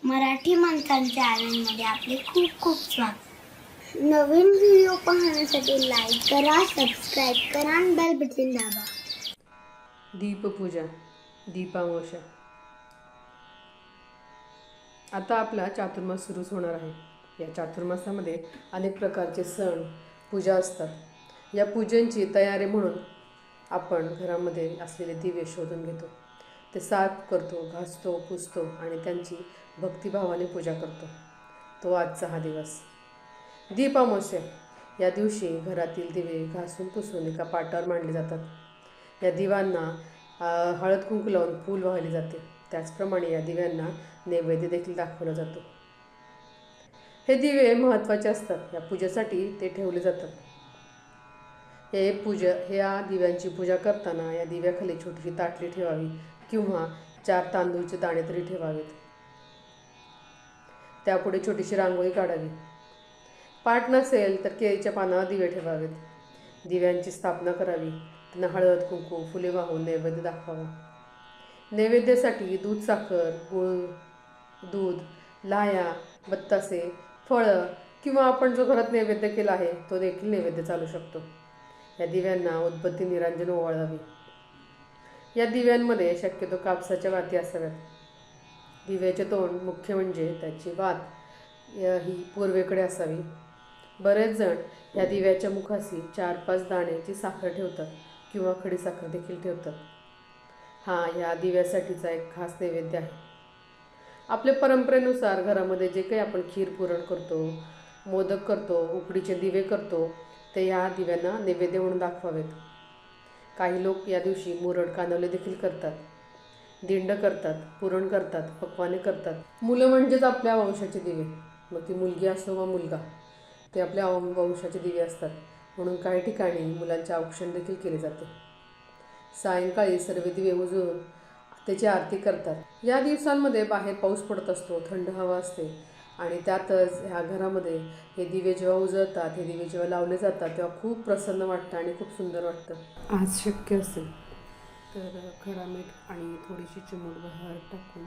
मराठी माणसांच्या चॅनलमध्ये आपले खूप खूप स्वागत. नवीन व्हिडिओ पाहण्यासाठी लाईक करा, सबस्क्राईब करा आणि बेल बटन दाबा. दीपपूजा, दीपामावस्या. आता आपला चातुर्मास सुरूच होणार आहे. या चातुर्मासामध्ये अनेक प्रकारचे सण, पूजा असतात. या पूजांची तयारी म्हणून आपण घरामध्ये असलेले दिवे शोधून घेतो, ते साफ करतो, घासतो, पुसतो आणि त्यांची भक्तिभावाने पूजा करतो. तो आजचा हा दिवस दीपामावस्या. या दिवशी घरातील दिवे घासून पुसून एका पाटावर मांडले जातात. या दिव्यांना हळद कुंकू लावून फूल वाहिले जाते. त्याचप्रमाणे या दिव्यांना नैवेद्य देखील दाखवला जातो. हे दिवे महत्त्वाचे असतात. या पूजेसाठी ते ठेवले जातात. ह्या दिव्यांची पूजा करताना या दिव्याखाली छोटीशी ताटली ठेवावी किंवा 4 तांदूळचे दाणे तरी ठेवावेत. त्यापुढे छोटीशी रांगोळी काढावी. पाट नसेल तर केळीच्या पानावर दिवे ठेवावेत. दिव्यांची स्थापना करावी. त्यांना हळद कुंकू फुले वाहून नैवेद्य दाखवावा. नैवेद्यासाठी दूध, साखर, गूळ, दूध, लाह्या, बत्तासे, फळं किंवा आपण जो घरात नैवेद्य केला आहे तो देखील नैवेद्य चालू शकतो. या दिव्यांना उदबत्ती निरांजन ओवाळावी. या दिव्यांमध्ये शक्यतो कापसाच्या वाती असाव्यात. दिव्याचे तोंड मुख्य म्हणजे त्याची वात ही पूर्वेकडे असावी. बरेच जण या दिव्याच्या मुखाशी 4-5 दाण्याची साखर ठेवतात किंवा खडीसाखर देखील ठेवतात. हा या दिव्यासाठीचा एक खास नैवेद्य आहे. आपल्या परंपरेनुसार घरामध्ये जे काही आपण खीर पुरण करतो, मोदक करतो, उकडीचे दिवे करतो, ते या दिव्यांना नैवेद्य म्हणून दाखवावेत. काही लोक या दिवशी मुरड कानवले देखील करतात, दिंड करतात, पुरण करतात, पक्वाने करतात. मुलं म्हणजेच आपल्या वंशाचे दिवे. मग ती मुलगी असो वा मुलगा, ते आपल्या वंशाचे दिवे असतात. म्हणून काही ठिकाणी मुलांचे औक्षण देखील केले जाते. सायंकाळी सर्व दिवे उजळून त्याची आरती करतात. या दिवसांमध्ये बाहेर पाऊस पडत असतो, थंड हवा असते आणि त्यातच ह्या घरामध्ये हे दिवे जेव्हा उजळतात, हे दिवे जेव्हा लावले जातात, तेव्हा खूप प्रसन्न वाटतं आणि खूप सुंदर वाटतं. आज शक्य असेल तर खडा मीठ आणि थोडीशी चिमूटभर हळद टाकून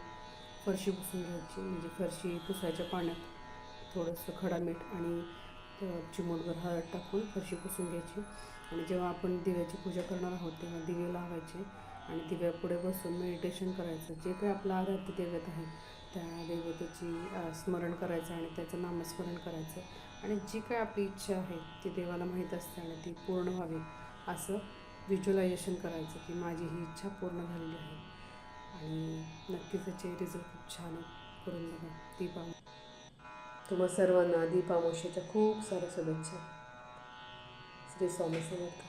फरशी पुसून घ्यायची. म्हणजे फरशी पुसायच्या पाण्यात थोडंसं खडा मीठ आणि चिमूटभर हळद टाकून फरशी पुसून घ्यायची. आणि जेव्हा आपण दिव्याची पूजा करणार आहोत तेव्हा दिवे लावायचे आणि दिव्यापुढे बसून मेडिटेशन करायचं. जे काही आपलं आराध्य दैवत आहे त्या दैवताची स्मरण करायचं आणि त्याचं नामस्मरण करायचं. आणि जी काय आपली इच्छा आहे ती देवाला माहीत असते आणि ती पूर्ण व्हावी असं व्हिज्युअलायझेशन करायचं की माझी ही इच्छा पूर्ण झालेली आहे. आणि नक्कीच त्याचे रिझल्ट खूप छान करून बघा. तुम्हा सर्वांना दीपामावस्येच्या खूप साऱ्या शुभेच्छा. श्री स्वामी समर्थ.